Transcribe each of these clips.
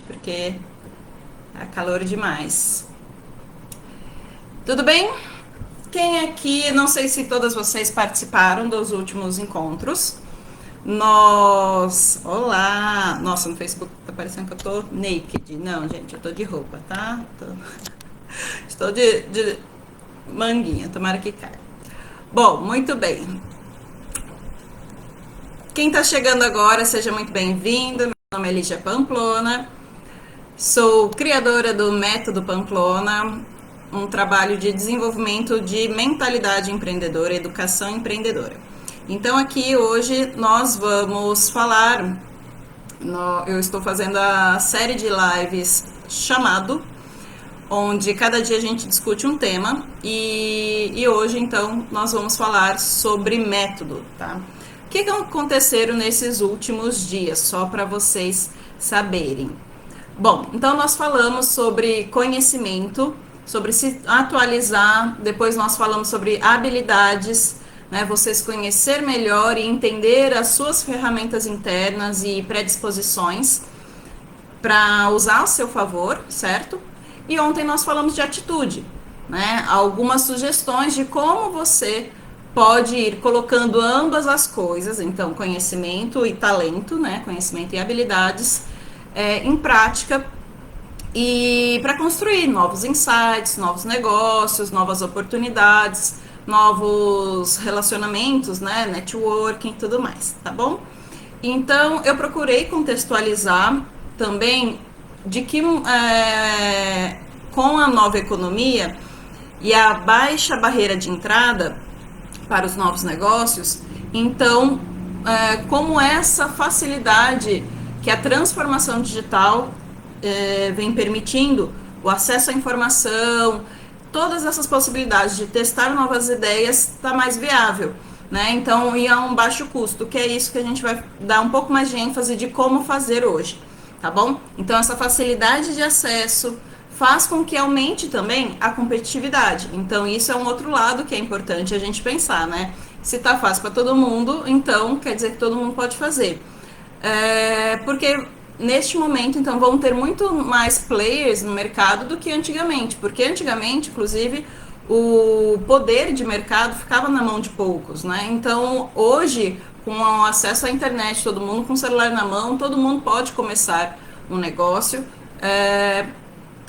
porque é calor demais. Tudo bem? Quem aqui, não sei se todas vocês participaram dos últimos encontros. Olá! Nossa, no Facebook tá parecendo que eu tô naked. Não, gente, eu tô de roupa, tá? Estou de manguinha, tomara que caia. Bom, muito bem. Quem tá chegando agora, seja muito bem-vindo. Meu nome é Lígia Pamplona. Sou criadora do Método Pamplona, um trabalho de desenvolvimento de mentalidade empreendedora, educação empreendedora. Então aqui hoje nós vamos falar, eu estou fazendo a série de lives chamado, onde cada dia a gente discute um tema e hoje então nós vamos falar sobre método, tá? O que aconteceram nesses últimos dias, só para vocês saberem. Bom, então nós falamos sobre conhecimento, sobre se atualizar, depois nós falamos sobre habilidades, né, você se conhecer melhor e entender as suas ferramentas internas e predisposições para usar a seu favor, certo? E ontem nós falamos de atitude, né? Algumas sugestões de como você pode ir colocando ambas as coisas, então conhecimento e talento, né? Conhecimento e habilidades em prática e para construir novos insights, novos negócios, novas oportunidades, novos relacionamentos, né, networking e tudo mais, tá bom? Então eu procurei contextualizar também de que com a nova economia e a baixa barreira de entrada para os novos negócios, então como essa facilidade que a transformação digital vem permitindo, o acesso à informação, todas essas possibilidades de testar novas ideias está mais viável, né? Então, e a um baixo custo, que é isso que a gente vai dar um pouco mais de ênfase de como fazer hoje, tá bom? Então, essa facilidade de acesso faz com que aumente também a competitividade. Então, isso é um outro lado que é importante a gente pensar, né? Se tá fácil para todo mundo, então quer dizer que todo mundo pode fazer. Porque neste momento, então, vão ter muito mais players no mercado do que antigamente, porque antigamente, inclusive, o poder de mercado ficava na mão de poucos, né? Então, hoje, com o acesso à internet, todo mundo com o celular na mão, todo mundo pode começar um negócio,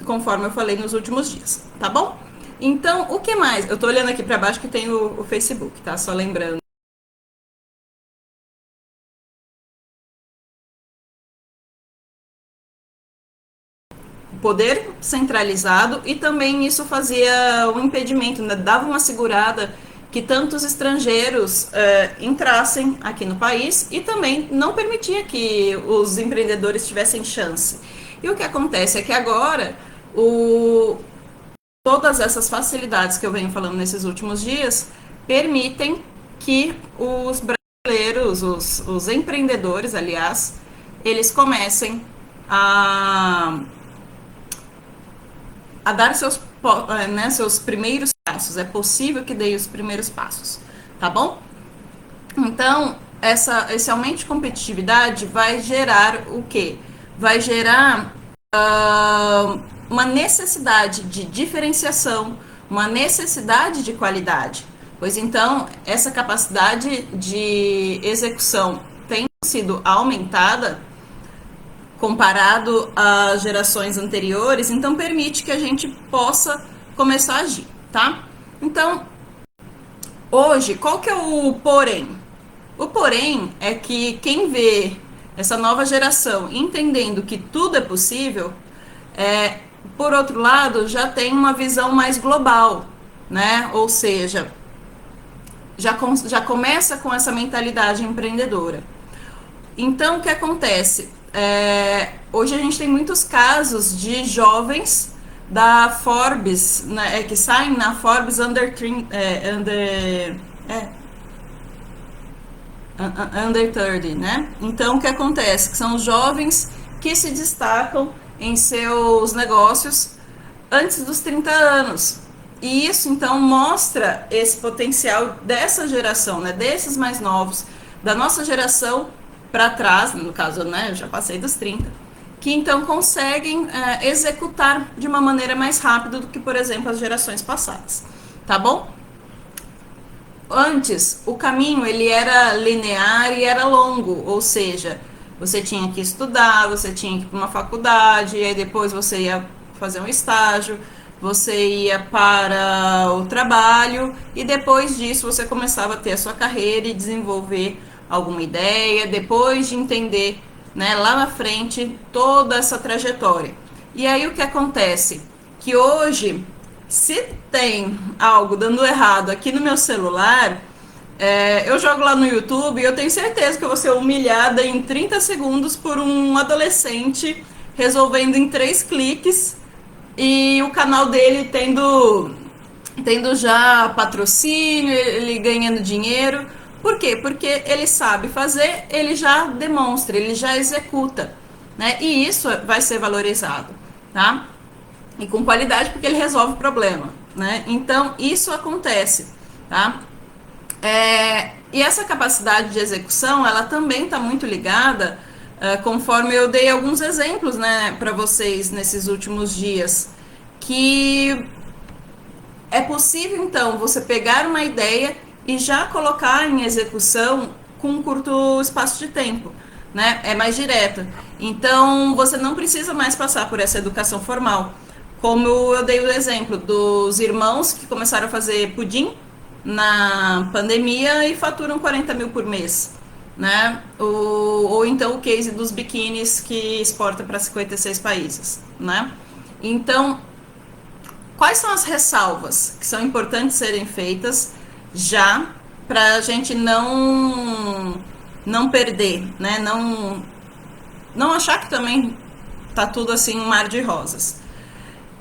conforme eu falei nos últimos dias, tá bom? Então, o que mais? Eu tô olhando aqui para baixo que tem o Facebook, tá? Só lembrando. Poder centralizado e também isso fazia um impedimento, né? Dava uma segurada que tantos estrangeiros entrassem aqui no país e também não permitia que os empreendedores tivessem chance. E o que acontece é que agora todas essas facilidades que eu venho falando nesses últimos dias permitem que os brasileiros, os empreendedores, aliás, eles comecem a dar seus primeiros passos. É possível que dê os primeiros passos, tá bom? Então, esse aumento de competitividade vai gerar o quê? Vai gerar uma necessidade de diferenciação, uma necessidade de qualidade. Pois então, essa capacidade de execução tem sido aumentada comparado às gerações anteriores, então permite que a gente possa começar a agir, tá? Então, hoje, qual que é o porém? O porém é que quem vê essa nova geração entendendo que tudo é possível, por outro lado, já tem uma visão mais global, né? Ou seja, já começa com essa mentalidade empreendedora. Então, o que acontece? Hoje a gente tem muitos casos de jovens da Forbes, né, que saem na Forbes under 30, under 30, né? Então, o que acontece? Que são os jovens que se destacam em seus negócios antes dos 30 anos. E isso, então, mostra esse potencial dessa geração, né? Desses mais novos, da nossa geração para trás, no caso, né? Eu já passei dos 30, que então conseguem executar de uma maneira mais rápida do que, por exemplo, as gerações passadas, tá bom? Antes, o caminho ele era linear e era longo, ou seja, você tinha que estudar, você tinha que ir para uma faculdade, e aí depois você ia fazer um estágio, você ia para o trabalho, e depois disso você começava a ter a sua carreira e desenvolver alguma ideia, depois de entender, né, lá na frente toda essa trajetória. E aí o que acontece? Que hoje, se tem algo dando errado aqui no meu celular, eu jogo lá no YouTube e eu tenho certeza que eu vou ser humilhada em 30 segundos por um adolescente resolvendo em 3 cliques e o canal dele tendo já patrocínio, ele ganhando dinheiro. Por quê? Porque ele sabe fazer, ele já demonstra, ele já executa, né? E isso vai ser valorizado, tá? E com qualidade porque ele resolve o problema, né? Então isso acontece, tá? E essa capacidade de execução, ela também está muito ligada, conforme eu dei alguns exemplos, né, para vocês nesses últimos dias, que é possível então você pegar uma ideia e já colocar em execução com um curto espaço de tempo, né? É mais direto. Então você não precisa mais passar por essa educação formal. Como eu dei o exemplo dos irmãos que começaram a fazer pudim na pandemia e faturam 40 mil por mês, né? Ou então o case dos biquínis que exporta para 56 países, né? Então, quais são as ressalvas que são importantes serem feitas já para a gente não perder, né? Não achar que também tá tudo assim um mar de rosas.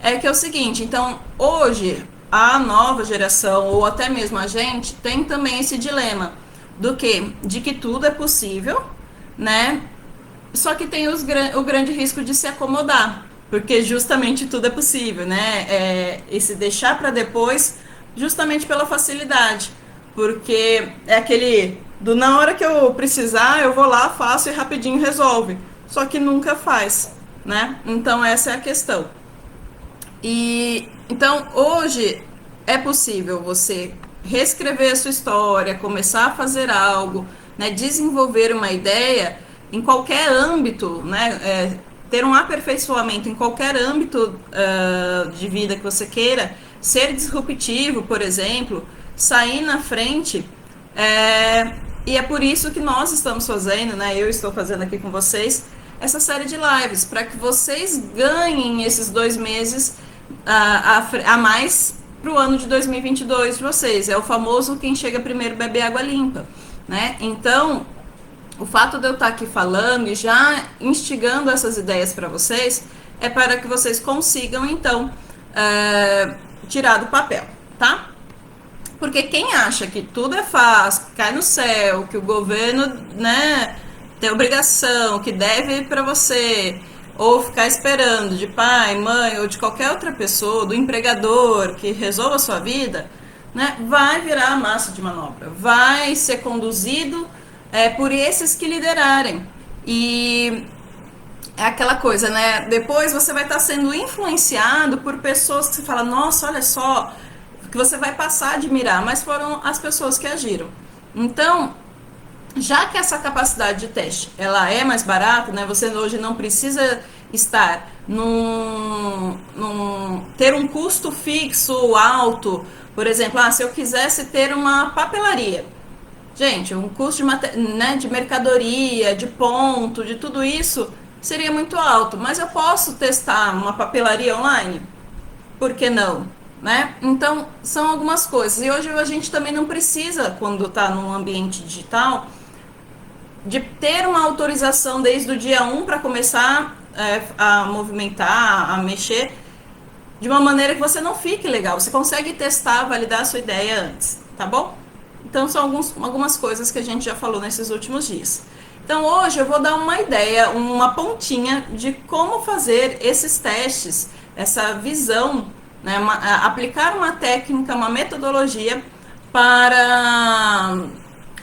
É que é o seguinte, então hoje a nova geração ou até mesmo a gente tem também esse dilema do que de que tudo é possível, né? Só que tem o grande risco de se acomodar, porque justamente tudo é possível, né? E se deixar para depois, justamente pela facilidade, porque é aquele do na hora que eu precisar, eu vou lá, faço e rapidinho resolve. Só que nunca faz, né? Então essa é a questão. E então hoje é possível você reescrever a sua história, começar a fazer algo, né, desenvolver uma ideia em qualquer âmbito, né, ter um aperfeiçoamento em qualquer âmbito de vida que você queira, ser disruptivo, por exemplo, sair na frente. E é por isso que nós estamos fazendo, né, eu estou fazendo aqui com vocês, essa série de lives, para que vocês ganhem esses 2 meses a mais para o ano de 2022 de vocês. É o famoso quem chega primeiro bebe água limpa, né? Então, o fato de eu estar aqui falando e já instigando essas ideias para vocês é para que vocês consigam, então, tirar do papel, tá? Porque quem acha que tudo é fácil, que cai no céu, que o governo, né, tem obrigação, que deve para você, ou ficar esperando de pai, mãe ou de qualquer outra pessoa, do empregador que resolva a sua vida, né, vai virar a massa de manobra, vai ser conduzido por esses que liderarem. E é aquela coisa, né? Depois você vai estar sendo influenciado por pessoas que você fala, nossa, olha só, que você vai passar a admirar, mas foram as pessoas que agiram. Então, já que essa capacidade de teste ela é mais barata, né? Você hoje não precisa estar ter um custo fixo alto. Por exemplo, se eu quisesse ter uma papelaria, gente, um custo de mercadoria, de ponto, de tudo isso seria muito alto. Mas eu posso testar uma papelaria online? Por que não? Né? Então, são algumas coisas. E hoje a gente também não precisa, quando está num ambiente digital, de ter uma autorização desde o dia 1 para começar a movimentar, a mexer, de uma maneira que você não fique legal. Você consegue testar, validar a sua ideia antes, tá bom? Então, são algumas coisas que a gente já falou nesses últimos dias. Então, hoje eu vou dar uma ideia, uma pontinha de como fazer esses testes, essa visão, né, aplicar uma técnica, uma metodologia para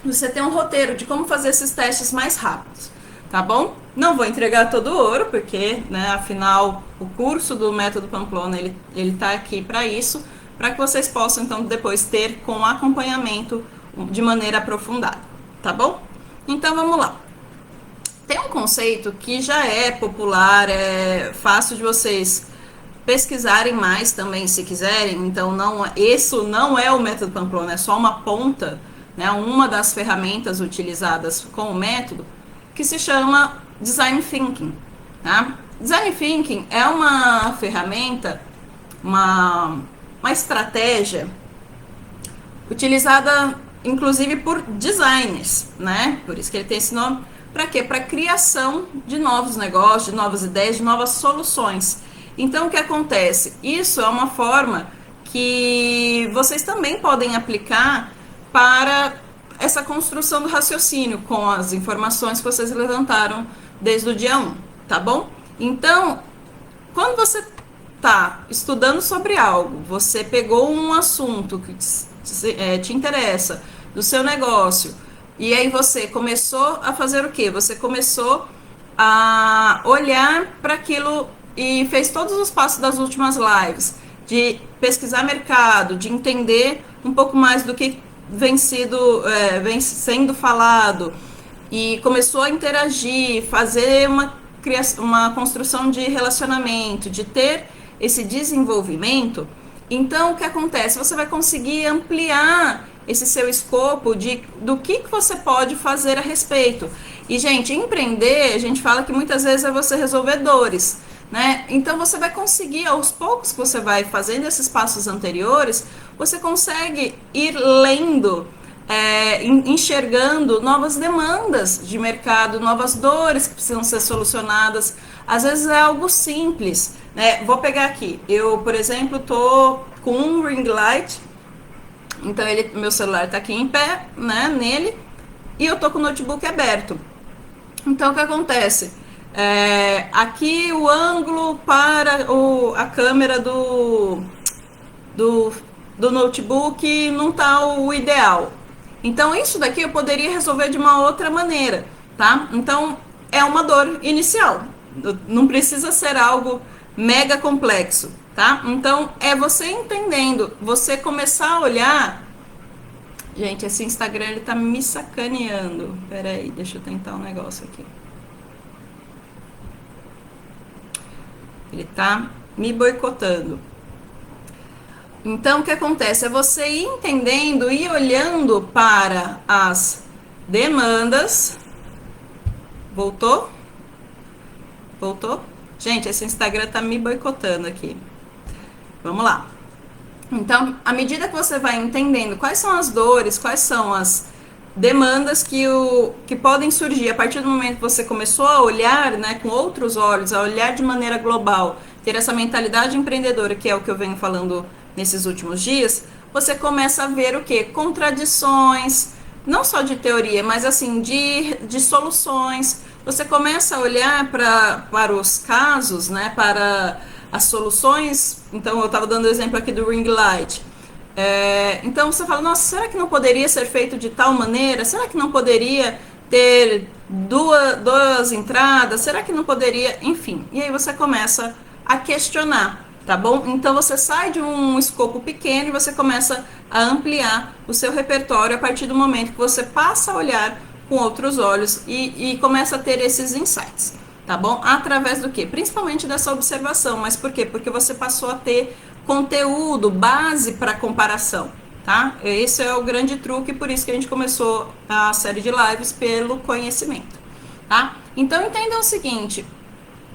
você ter um roteiro de como fazer esses testes mais rápidos, tá bom? Não vou entregar todo o ouro, porque, né, afinal, o curso do Método Pamplona, ele tá aqui para isso, para que vocês possam, então, depois ter com acompanhamento de maneira aprofundada, tá bom? Então, vamos lá. Tem um conceito que já é popular, é fácil de vocês pesquisarem mais também, se quiserem. Então, isso não é o Método Pamplona, é só uma ponta, né, uma das ferramentas utilizadas com o método, que se chama Design Thinking. Tá? Design Thinking é uma ferramenta, uma estratégia utilizada inclusive por designers, né? Por isso que ele tem esse nome. Para quê? Para criação de novos negócios, de novas ideias, de novas soluções. Então, o que acontece? Isso é uma forma que vocês também podem aplicar para essa construção do raciocínio com as informações que vocês levantaram desde o dia 1, tá bom? Então, quando você está estudando sobre algo, você pegou um assunto que te interessa, do seu negócio, e aí você começou a fazer o quê? Você começou a olhar para aquilo e fez todos os passos das últimas lives, de pesquisar mercado, de entender um pouco mais do que vem sendo falado, e começou a interagir, fazer uma construção de relacionamento, de ter esse desenvolvimento. Então, o que acontece? Você vai conseguir ampliar esse seu escopo do que você pode fazer a respeito. E, gente, empreender, a gente fala que muitas vezes é você resolver dores, né? Então, você vai conseguir, aos poucos que você vai fazendo esses passos anteriores, você consegue ir lendo, enxergando novas demandas de mercado, novas dores que precisam ser solucionadas. Às vezes é algo simples, né? Vou pegar aqui, eu, por exemplo, tô com um ring light, então meu celular está aqui em pé, né, nele, e eu tô com o notebook aberto. Então, o que acontece? Aqui o ângulo para a câmera do notebook não tá o ideal. Então, isso daqui eu poderia resolver de uma outra maneira, tá? Então, é uma dor inicial. Não precisa ser algo mega complexo, tá? Então, é você entendendo, você começar a olhar... Gente, esse Instagram, ele tá me sacaneando. Pera aí, deixa eu tentar um negócio aqui. Ele tá me boicotando. Então, o que acontece? É você ir entendendo e olhando para as demandas. Voltou? Voltou? Gente, esse Instagram tá me boicotando aqui. Vamos lá. Então, à medida que você vai entendendo quais são as dores, quais são as demandas que podem surgir a partir do momento que você começou a olhar, né, com outros olhos, a olhar de maneira global, ter essa mentalidade empreendedora, que é o que eu venho falando nesses últimos dias, você começa a ver o quê? Contradições, não só de teoria, mas assim, de soluções. Você começa a olhar para os casos, né, para as soluções. Então, eu estava dando o exemplo aqui do ring light. Então, você fala, nossa, será que não poderia ser feito de tal maneira? Será que não poderia ter duas entradas? Será que não poderia? Enfim, e aí você começa a questionar, tá bom? Então, você sai de um escopo pequeno e você começa a ampliar o seu repertório a partir do momento que você passa a olhar com outros olhos e começa a ter esses insights, tá bom? Através do quê? Principalmente dessa observação. Mas por quê? Porque você passou a ter conteúdo, base para comparação, tá? Esse é o grande truque, por isso que a gente começou a série de lives pelo conhecimento, tá? Então, entendam o seguinte,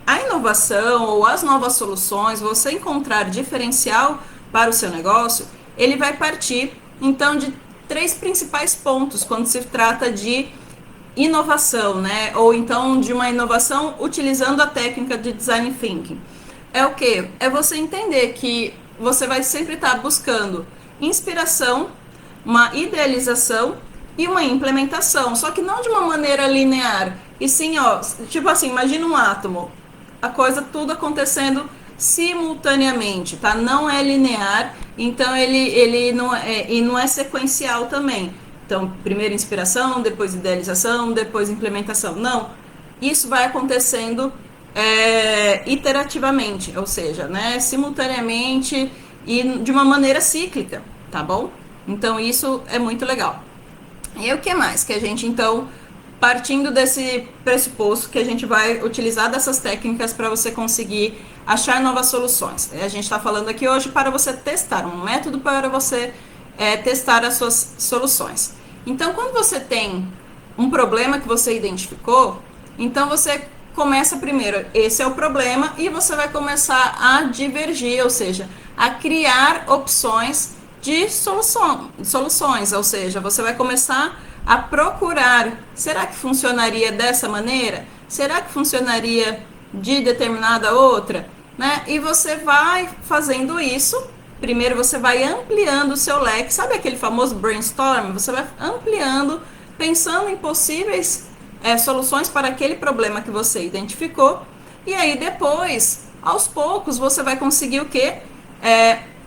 a inovação ou as novas soluções, você encontrar diferencial para o seu negócio, ele vai partir, então, de 3 principais pontos quando se trata de inovação, né? Ou então de uma inovação utilizando a técnica de Design Thinking. É o quê? É você entender que você vai sempre estar buscando inspiração, uma idealização e uma implementação, só que não de uma maneira linear, e sim, ó, tipo assim, imagina um átomo, a coisa tudo acontecendo simultaneamente, tá? Não é linear, então ele não é sequencial também. Então, primeiro inspiração, depois idealização, depois implementação. Não. isso vai acontecendo iterativamente, ou seja, né, simultaneamente e de uma maneira cíclica, tá bom? Então isso é muito legal. E o que mais que a gente, então, partindo desse pressuposto que a gente vai utilizar dessas técnicas para você conseguir achar novas soluções. A gente está falando aqui hoje para você testar, um método para você testar as suas soluções. Então, quando você tem um problema que você identificou, então você começa primeiro, esse é o problema, e você vai começar a divergir, ou seja, a criar opções de soluções, ou seja, você vai começar a procurar, será que funcionaria dessa maneira? Será que funcionaria de determinada outra? Né? E você vai fazendo isso, primeiro você vai ampliando o seu leque, sabe aquele famoso brainstorm? Você vai ampliando, pensando em possíveis soluções para aquele problema que você identificou, e aí depois, aos poucos, você vai conseguir o quê?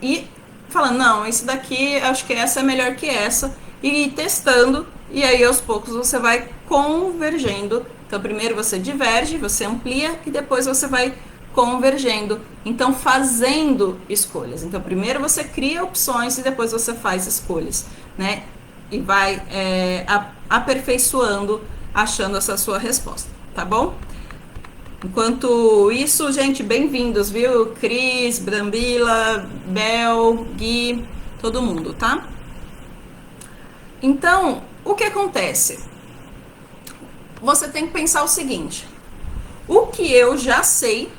Ir falando, não, isso daqui, acho que essa é melhor que essa, e ir testando, e aí aos poucos você vai convergendo. Então primeiro você diverge, você amplia, e depois você vai convergendo, então fazendo escolhas. Então primeiro você cria opções e depois você faz escolhas, né? E vai aperfeiçoando, achando essa sua resposta, tá bom? Enquanto isso, gente, bem-vindos, viu? Cris, Brambila, Bel, Gui, todo mundo, tá? Então, o que acontece? Você tem que pensar o seguinte: o que eu já sei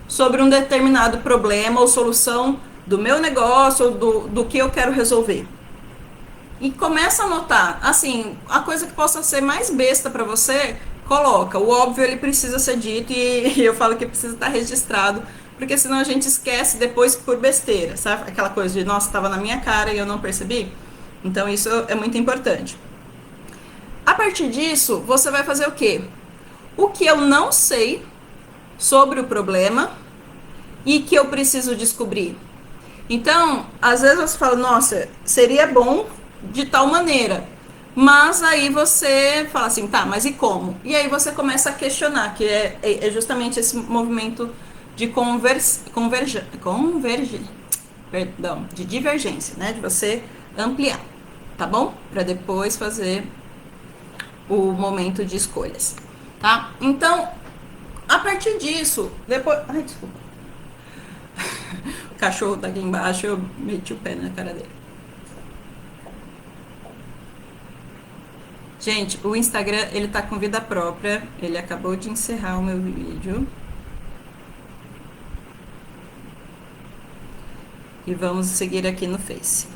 sobre um determinado problema ou solução do meu negócio ou do que eu quero resolver? E começa a anotar, assim, a coisa que possa ser mais besta para você, coloca. O óbvio, ele precisa ser dito, e eu falo que precisa estar registrado, porque senão a gente esquece depois por besteira, sabe? Aquela coisa de, nossa, estava na minha cara e eu não percebi. Então isso é muito importante. A partir disso, você vai fazer o quê? O que eu não sei sobre o problema e que eu preciso descobrir. Então, às vezes você fala, nossa, seria bom de tal maneira. Mas aí você fala assim, tá, mas e como? E aí você começa a questionar, que é justamente esse movimento de de divergência, né? De você ampliar, tá bom? Para depois fazer o momento de escolhas, tá? Então, a partir disso, depois... Ai, desculpa. O cachorro tá aqui embaixo, eu meti o pé na cara dele. Gente, o Instagram, ele tá com vida própria. Ele acabou de encerrar o meu vídeo. E vamos seguir aqui no Face.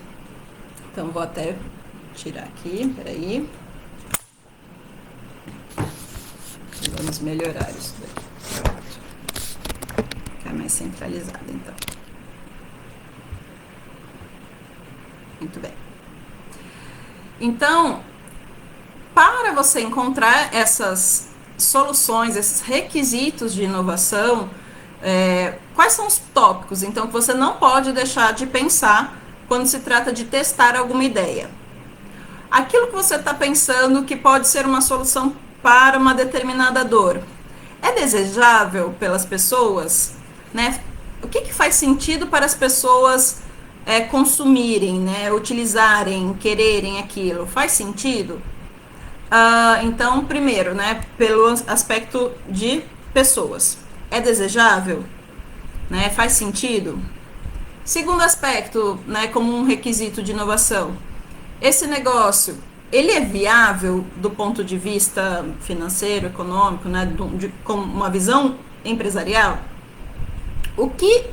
Então, vou até tirar aqui, peraí. Vamos melhorar isso daqui. Pronto. Ficar mais centralizado, então. Muito bem. Então, para você encontrar essas soluções, esses requisitos de inovação, quais são os tópicos, então, que você não pode deixar de pensar quando se trata de testar alguma ideia? Aquilo que você está pensando que pode ser uma solução para uma determinada dor, é desejável pelas pessoas? Né? O que faz sentido para as pessoas consumirem, né? Utilizarem, quererem aquilo? Faz sentido? Então, primeiro, né, pelo aspecto de pessoas, é desejável? Né, faz sentido? Segundo aspecto, né, como um requisito de inovação, esse negócio, ele é viável do ponto de vista financeiro, econômico, né, com uma visão empresarial? O que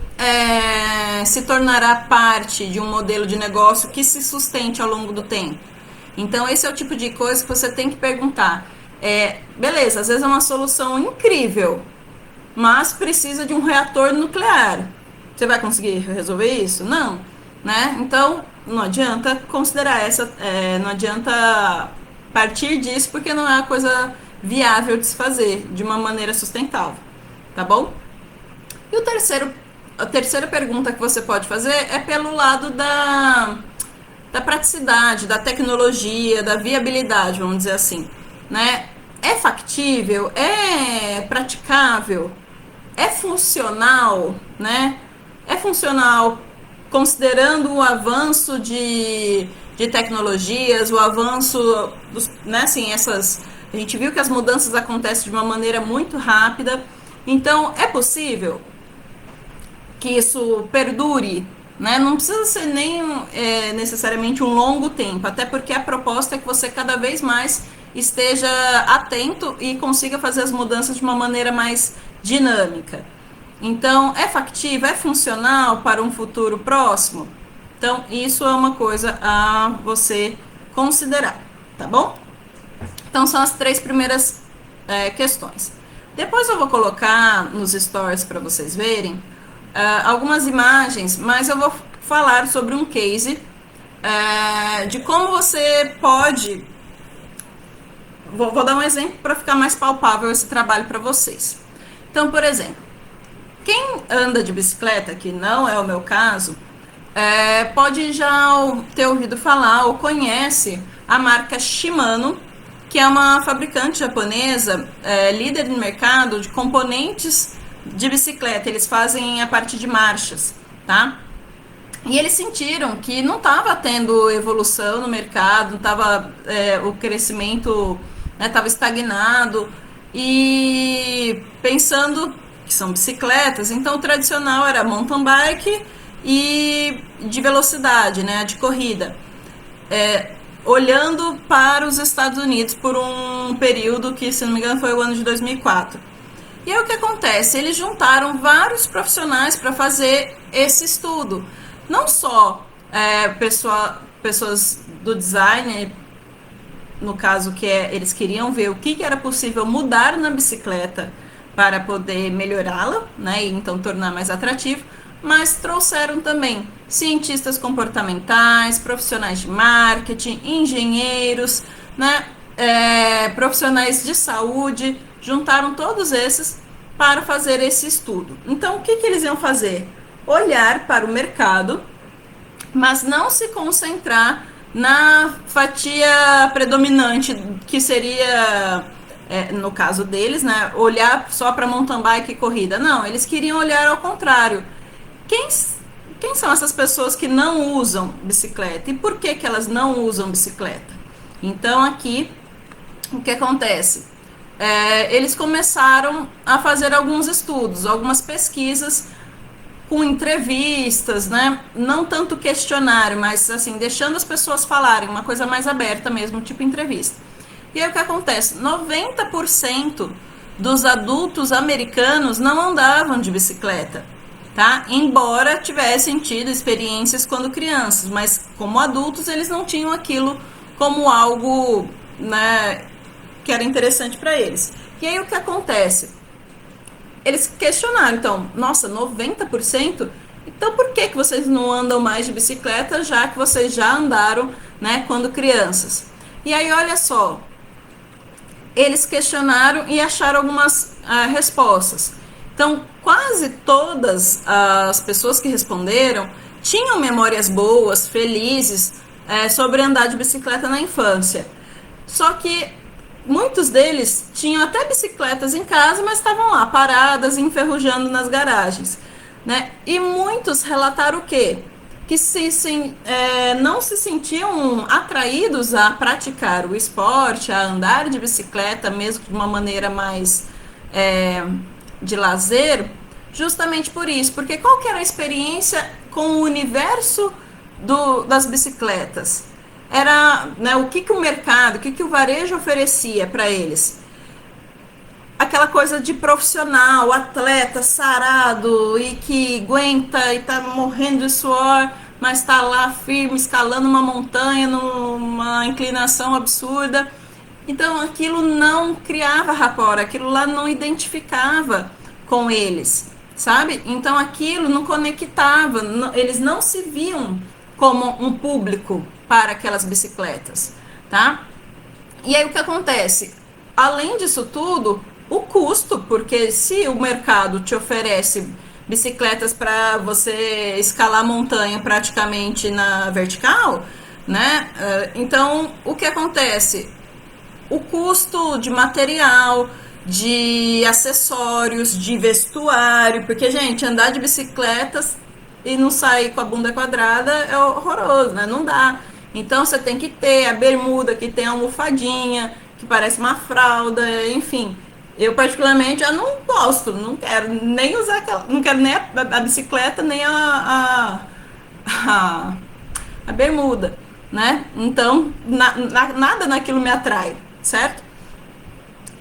se tornará parte de um modelo de negócio que se sustente ao longo do tempo? Então, esse é o tipo de coisa que você tem que perguntar. Beleza, às vezes é uma solução incrível, mas precisa de um reator nuclear. Você vai conseguir resolver isso? Não. Né? Então, não adianta considerar não adianta partir disso, porque não é uma coisa viável de se fazer de uma maneira sustentável. Tá bom? E a terceira pergunta que você pode fazer é pelo lado da praticidade, da tecnologia, da viabilidade, vamos dizer assim, né? é factível? É praticável? É funcional, né? É funcional considerando o avanço de tecnologias, o avanço dos, né, assim, a gente viu que as mudanças acontecem de uma maneira muito rápida. Então, é possível que isso perdure, né? Não precisa ser nem necessariamente um longo tempo, até porque a proposta é que você cada vez mais esteja atento e consiga fazer as mudanças de uma maneira mais dinâmica. Então, é factível, é funcional para um futuro próximo? Então, isso é uma coisa a você considerar, tá bom? Então, são as 3 primeiras questões. Depois eu vou colocar nos stories para vocês verem algumas imagens, mas eu vou falar sobre um case de como você pode. Vou dar um exemplo para ficar mais palpável esse trabalho para vocês. Então, por exemplo, quem anda de bicicleta, que não é o meu caso, pode já ter ouvido falar ou conhece a marca Shimano, que é uma fabricante japonesa, líder no mercado de componentes de bicicleta. Eles fazem a parte de marchas, tá? E eles sentiram que não estava tendo evolução no mercado, estava o crescimento estava estagnado, e pensando que são bicicletas, então o tradicional era mountain bike e de velocidade, né, de corrida, olhando para os Estados Unidos por um período que, se não me engano, foi o ano de 2004. E aí o que acontece? Eles juntaram vários profissionais para fazer esse estudo. Não só pessoas do design, no caso que eles queriam ver o que era possível mudar na bicicleta para poder melhorá-la, né, e então tornar mais atrativo, mas trouxeram também cientistas comportamentais, profissionais de marketing, engenheiros, né, profissionais de saúde, juntaram todos esses para fazer esse estudo. Então, o que eles iam fazer? Olhar para o mercado, mas não se concentrar na fatia predominante, que seria, no caso deles, né, olhar só para mountain bike e corrida. Não, eles queriam olhar ao contrário. Quem são essas pessoas que não usam bicicleta? E por que elas não usam bicicleta? Então, aqui, o que acontece? Eles começaram a fazer alguns estudos, algumas pesquisas com entrevistas, né? Não tanto questionário, mas assim, deixando as pessoas falarem, uma coisa mais aberta mesmo, tipo entrevista. E aí o que acontece? 90% dos adultos americanos não andavam de bicicleta, tá? Embora tivessem tido experiências quando crianças, mas como adultos eles não tinham aquilo como algo, né, que era interessante para eles. E aí o que acontece? Eles questionaram, então, nossa, 90%? Então por que vocês não andam mais de bicicleta, já que vocês já andaram, né, quando crianças? E aí, olha só, eles questionaram e acharam algumas respostas. Então, quase todas as pessoas que responderam tinham memórias boas, felizes, sobre andar de bicicleta na infância. Só que muitos deles tinham até bicicletas em casa, mas estavam lá paradas, enferrujando nas garagens, né? E muitos relataram o quê? Que não se sentiam atraídos a praticar o esporte, a andar de bicicleta, mesmo de uma maneira mais de lazer, justamente por isso. Porque qual que era a experiência com o universo das bicicletas? Era, né, o que o mercado, o que o varejo oferecia para eles? Aquela coisa de profissional, atleta, sarado e que aguenta e tá morrendo de suor, mas tá lá firme, escalando uma montanha numa inclinação absurda. Então aquilo não criava rapport, aquilo lá não identificava com eles, sabe? Então aquilo não conectava, eles não se viam como um público para aquelas bicicletas, tá? E aí o que acontece? Além disso tudo, o custo, porque se o mercado te oferece bicicletas para você escalar a montanha praticamente na vertical, né? Então, o que acontece? o custo de material, de acessórios, de vestuário, porque, gente, andar de bicicletas e não sair com a bunda quadrada é horroroso, né? Não dá. Então você tem que ter a bermuda que tem a almofadinha, que parece uma fralda, enfim. Eu particularmente já não gosto, não quero nem usar aquela, não quero nem a bicicleta, nem a, a bermuda, né? Então nada naquilo me atrai, certo?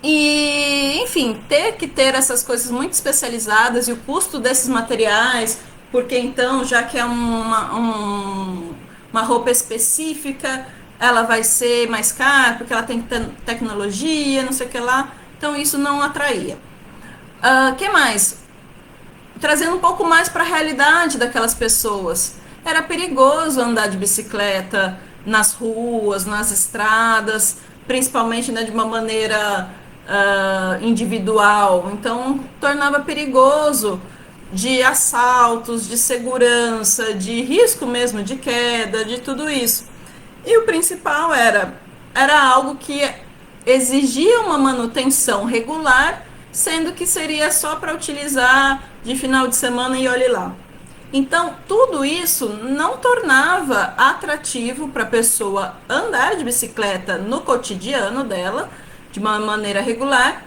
E, enfim, ter que ter essas coisas muito especializadas e o custo desses materiais, porque então, já que é uma roupa específica, ela vai ser mais cara, porque ela tem tecnologia, não sei o que lá. Então, isso não atraía. Que mais? Trazendo um pouco mais para a realidade daquelas pessoas. Era perigoso andar de bicicleta nas ruas, nas estradas, principalmente, né, de uma maneira individual. Então, tornava perigoso de assaltos, de segurança, de risco mesmo, de queda, de tudo isso. E o principal era algo que exigia uma manutenção regular, sendo que seria só para utilizar de final de semana e olhe lá. Então, tudo isso não tornava atrativo para a pessoa andar de bicicleta no cotidiano dela, de uma maneira regular,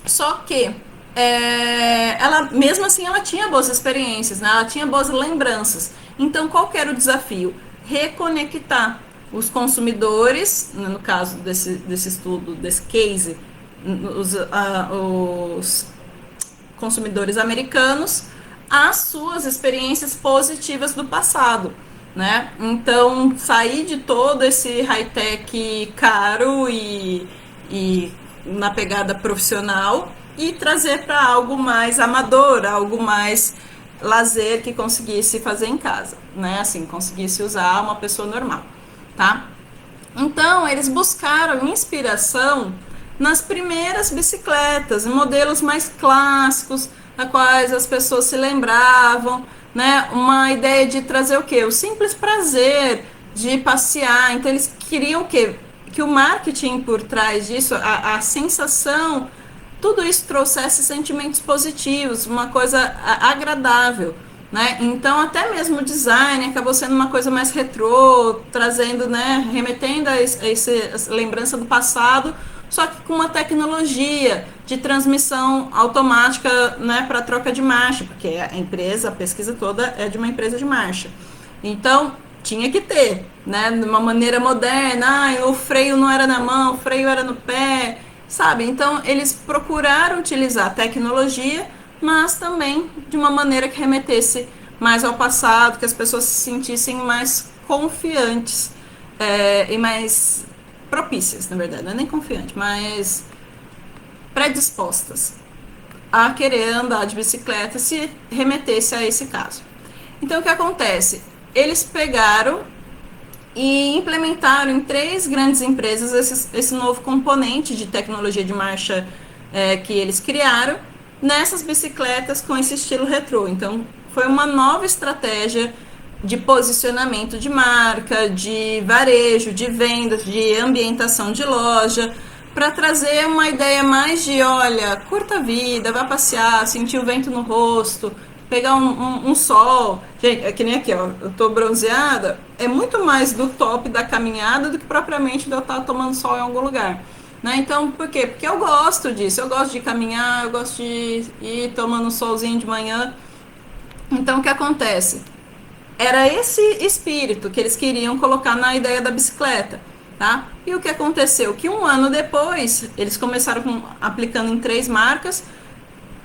só que ela, mesmo assim, ela tinha boas experiências, né? Ela tinha boas lembranças. Então, qual que era o desafio? Reconectar os consumidores, no caso desse estudo, desse case, os consumidores americanos, às suas experiências positivas do passado, né? Então, sair de todo esse high-tech caro e na pegada profissional e trazer para algo mais amador, algo mais lazer que conseguisse fazer em casa, né? Assim, conseguisse usar uma pessoa normal, tá? Então, eles buscaram inspiração nas primeiras bicicletas, em modelos mais clássicos, a quais as pessoas se lembravam, né? Uma ideia de trazer o quê? O simples prazer de passear. Então, eles queriam o quê? Que o marketing por trás disso, a sensação, tudo isso trouxesse sentimentos positivos, uma coisa agradável, né? Então, até mesmo o design acabou sendo uma coisa mais retrô, trazendo, né, remetendo a essa lembrança do passado, só que com uma tecnologia de transmissão automática, né, para troca de marcha, porque a empresa, a pesquisa toda é de uma empresa de marcha. Então, tinha que ter, né, de uma maneira moderna, o freio não era na mão, o freio era no pé, sabe? Então, eles procuraram utilizar a tecnologia, mas também de uma maneira que remetesse mais ao passado, que as pessoas se sentissem mais confiantes e mais propícias, na verdade, não é nem confiante, mas predispostas a querer andar de bicicleta se remetesse a esse caso. Então, o que acontece? Eles pegaram e implementaram em 3 grandes empresas esse novo componente de tecnologia de marcha que eles criaram nessas bicicletas com esse estilo retrô. Então, foi uma nova estratégia de posicionamento de marca, de varejo, de vendas, de ambientação de loja, para trazer uma ideia mais de, olha, curta a vida, vá passear, sentir o vento no rosto, pegar um sol. Gente, é que nem aqui, ó, eu tô bronzeada, é muito mais do top da caminhada do que propriamente de eu estar tomando sol em algum lugar. Né? Então, por quê? Porque eu gosto disso, eu gosto de caminhar, eu gosto de ir tomando um solzinho de manhã. Então, o que acontece? Era esse espírito que eles queriam colocar na ideia da bicicleta, tá? E o que aconteceu? Que um ano depois, eles começaram aplicando em 3 marcas,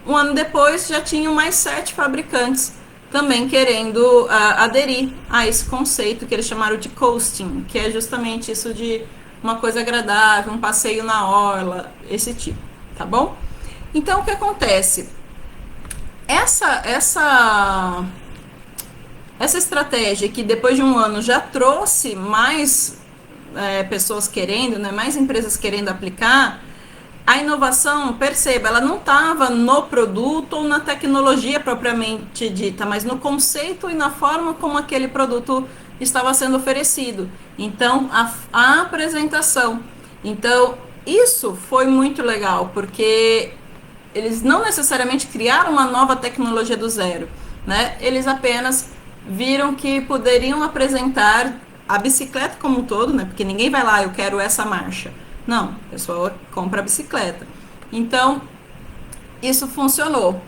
um ano depois já tinham mais 7 fabricantes também querendo aderir a esse conceito que eles chamaram de coasting, que é justamente isso de uma coisa agradável, um passeio na orla, esse tipo, tá bom? Então, o que acontece? Essa estratégia que depois de um ano já trouxe mais pessoas querendo, né, mais empresas querendo aplicar, a inovação, perceba, ela não estava no produto ou na tecnologia propriamente dita, mas no conceito e na forma como aquele produto estava sendo oferecido. Então, a apresentação. Então, isso foi muito legal, porque eles não necessariamente criaram uma nova tecnologia do zero, né? Eles apenas viram que poderiam apresentar a bicicleta como um todo, né? Porque ninguém vai lá, eu quero essa marcha. Não, a pessoa compra a bicicleta. Então, isso funcionou.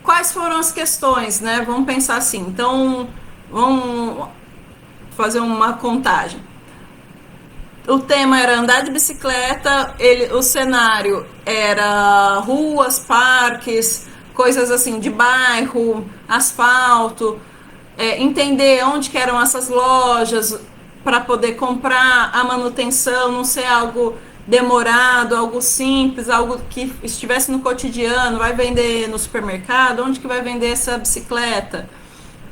Quais foram as questões, né? Vamos pensar assim. Então, vamos fazer uma contagem. O tema era andar de bicicleta, o cenário era ruas, parques, coisas assim de bairro, asfalto, entender onde que eram essas lojas para poder comprar, a manutenção, não ser algo demorado, algo simples, algo que estivesse no cotidiano, vai vender no supermercado, onde que vai vender essa bicicleta?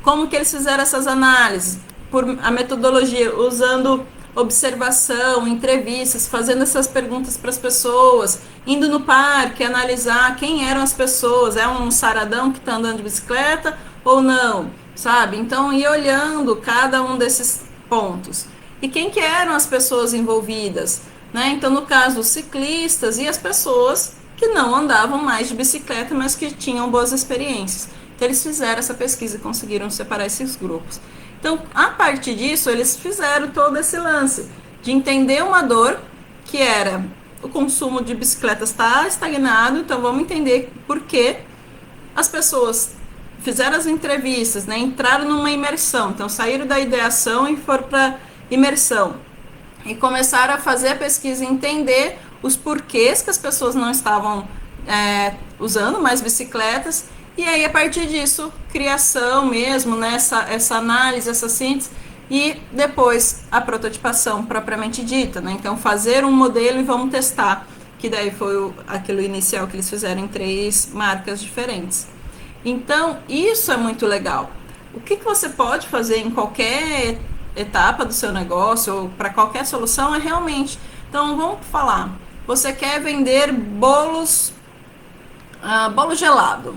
Como que eles fizeram essas análises? Por a metodologia, usando observação, entrevistas, fazendo essas perguntas para as pessoas, indo no parque, analisar quem eram as pessoas, é um saradão que está andando de bicicleta ou não, sabe? Então, ir olhando cada um desses pontos. E quem que eram as pessoas envolvidas, né? Então, no caso, os ciclistas e as pessoas que não andavam mais de bicicleta, mas que tinham boas experiências. Então, eles fizeram essa pesquisa e conseguiram separar esses grupos. Então, a partir disso, eles fizeram todo esse lance de entender uma dor que era o consumo de bicicletas está estagnado, então vamos entender por que as pessoas fizeram as entrevistas, né, entraram numa imersão, então saíram da ideação e foram para imersão e começaram a fazer a pesquisa e entender os porquês que as pessoas não estavam usando mais bicicletas. E aí, a partir disso, criação mesmo, né, essa análise, essa síntese, e depois a prototipação propriamente dita, né? Então, fazer um modelo e vamos testar, que daí foi aquilo inicial que eles fizeram em 3 marcas diferentes. Então, isso é muito legal. O que você pode fazer em qualquer etapa do seu negócio ou para qualquer solução é realmente... Então, vamos falar, você quer vender bolos, bolo gelado.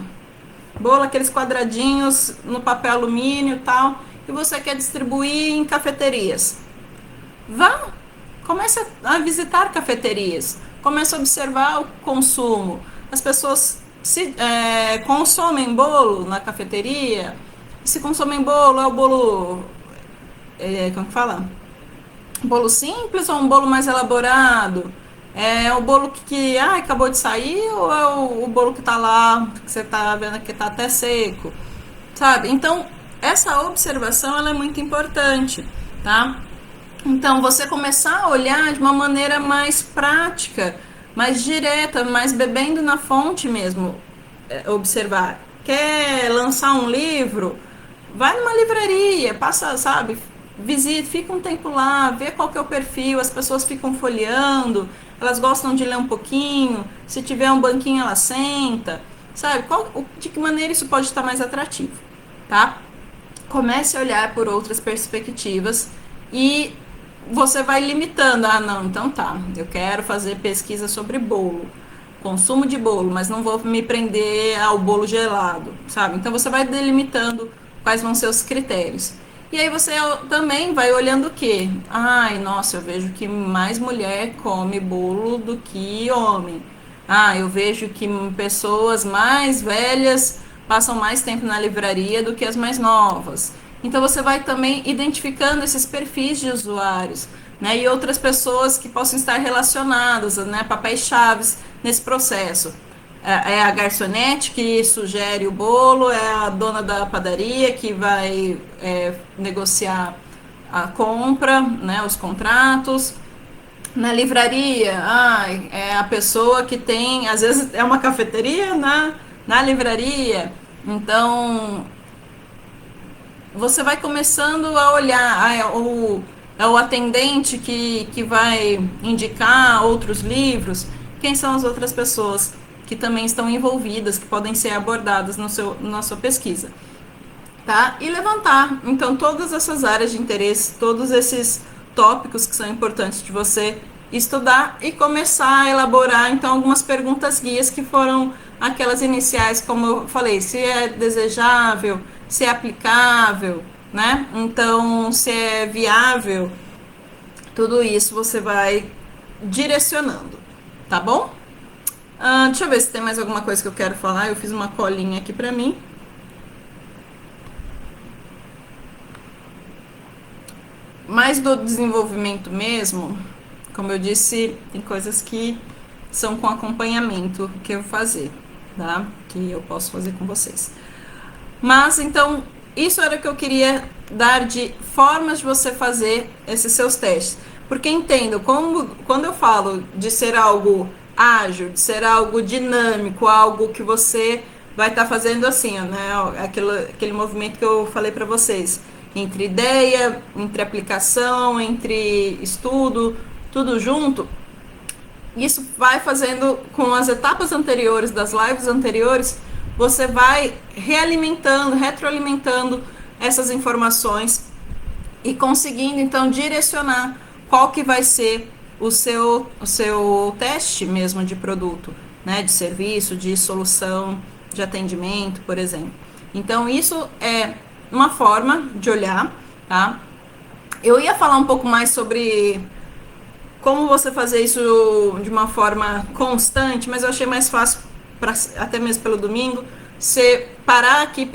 Bolo, aqueles quadradinhos no papel alumínio e tal, e você quer distribuir em cafeterias. Vá, comece a visitar cafeterias, comece a observar o consumo. As pessoas consomem bolo na cafeteria. Se consomem bolo, é o bolo, como que fala? Bolo simples ou um bolo mais elaborado? É o bolo que acabou de sair ou é o bolo que tá lá, que você tá vendo que tá até seco, sabe? Então, essa observação ela é muito importante, tá? Então, você começar a olhar de uma maneira mais prática, mais direta, mais bebendo na fonte mesmo, observar. Quer lançar um livro? Vai numa livraria, passa, sabe? Visita, fica um tempo lá, vê qual que é o perfil, as pessoas ficam folheando, elas gostam de ler um pouquinho, se tiver um banquinho ela senta, sabe? De que maneira isso pode estar mais atrativo, tá? Comece a olhar por outras perspectivas e você vai limitando. Não, então tá, eu quero fazer pesquisa sobre bolo, consumo de bolo, mas não vou me prender ao bolo gelado, sabe? Então você vai delimitando quais vão ser os critérios. E aí você também vai olhando o quê? Ai, nossa, eu vejo que mais mulher come bolo do que homem. Eu vejo que pessoas mais velhas passam mais tempo na livraria do que as mais novas. Então você vai também identificando esses perfis de usuários, né? E outras pessoas que possam estar relacionadas, né? Papéis-chaves nesse processo. É a garçonete que sugere o bolo, é a dona da padaria que vai negociar a compra, né, os contratos. Na livraria, é a pessoa que tem, às vezes é uma cafeteria na livraria. Então, você vai começando a olhar, é o atendente que vai indicar outros livros. Quem são as outras pessoas que também estão envolvidas, que podem ser abordadas na sua pesquisa, tá? E levantar, então, todas essas áreas de interesse, todos esses tópicos que são importantes de você estudar e começar a elaborar, então, algumas perguntas guias que foram aquelas iniciais, como eu falei, se é desejável, se é aplicável, né? Então, se é viável, tudo isso você vai direcionando. tá bom? Deixa eu ver se tem mais alguma coisa que eu quero falar. Eu fiz uma colinha aqui pra mim. Mais do desenvolvimento mesmo, como eu disse, tem coisas que são com acompanhamento que eu vou fazer, tá? Que eu posso fazer com vocês. Mas então, isso era o que eu queria dar de formas de você fazer esses seus testes. Porque entendo, quando eu falo de ser algo ágil, de ser algo dinâmico, algo que você vai estar fazendo assim, né? Aquele movimento que eu falei para vocês. Entre ideia, entre aplicação, entre estudo, tudo junto. Isso vai fazendo com as etapas anteriores, das lives anteriores, você vai realimentando, retroalimentando essas informações e conseguindo então direcionar qual que vai ser o seu teste mesmo de produto, né, de serviço, de solução, de atendimento, por exemplo. Então isso é uma forma de olhar, tá? Eu ia falar um pouco mais sobre como você fazer isso de uma forma constante, mas eu achei mais fácil, até mesmo pelo domingo, você parar aqui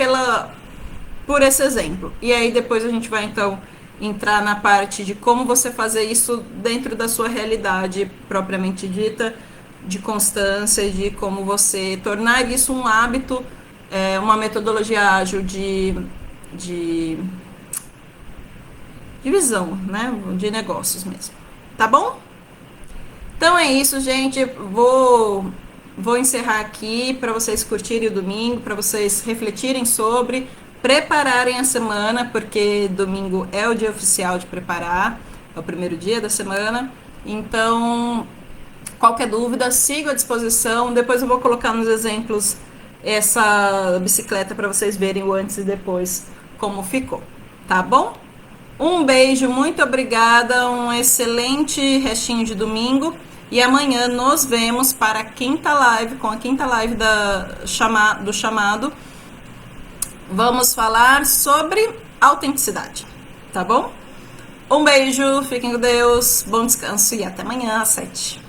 por esse exemplo. E aí depois a gente vai então entrar na parte de como você fazer isso dentro da sua realidade propriamente dita, de constância, de como você tornar isso um hábito, uma metodologia ágil de, de visão, né? De negócios mesmo. Tá bom? Então é isso, gente. Vou encerrar aqui para vocês curtirem o domingo, para vocês refletirem sobre, prepararem a semana, porque domingo é o dia oficial de preparar, é o primeiro dia da semana. Então, qualquer dúvida, siga à disposição. Depois eu vou colocar nos exemplos essa bicicleta para vocês verem o antes e depois como ficou. Tá bom? Um beijo, muito obrigada, um excelente restinho de domingo. E amanhã nos vemos para a quinta live, com a quinta live do chamado. Vamos falar sobre autenticidade, tá bom? Um beijo, fiquem com Deus, bom descanso e até amanhã às 7.